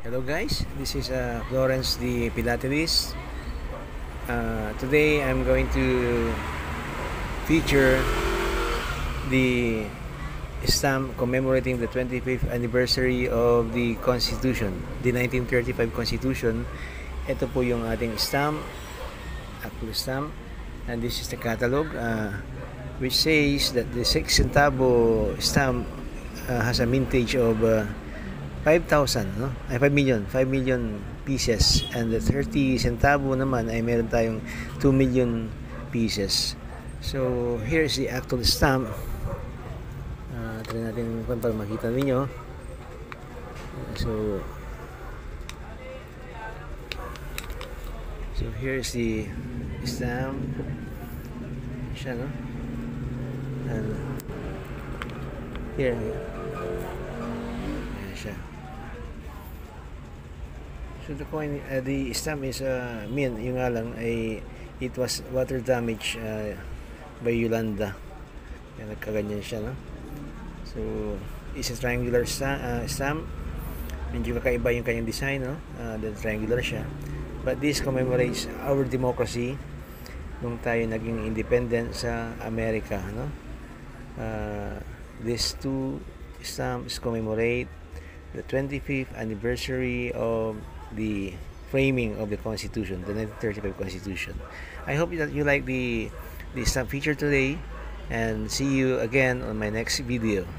Hello guys, this is Florence the Philatelist. Today I'm going to feature the stamp commemorating the 25th anniversary of the Constitution, the 1935 Constitution. Ito po yung ating stamp, actual stamp, and this is the catalog which says that the 6 centavo stamp has a mintage of 5,000, no? Ay 5 million pieces, and the 30 centavo naman ay meron tayong 2 million pieces. So here is the actual stamp. Try natin para makita niyo. So here is the stamp. Siya, no? And here. Siya. So the coin, the stamp is mint, yung nga lang ay it was water damage by Yolanda. Kaya nagkaganyan siya, no? So it's a triangular stamp. Medyo kakaiba yung kanyang design, no? The triangular siya. But this commemorates our democracy nung tayo naging independent sa Amerika, no? These two stamps commemorate the 25th anniversary of the framing of the Constitution, the 1935 Constitution. I hope that you like the stamp feature today, and see you again on my next video.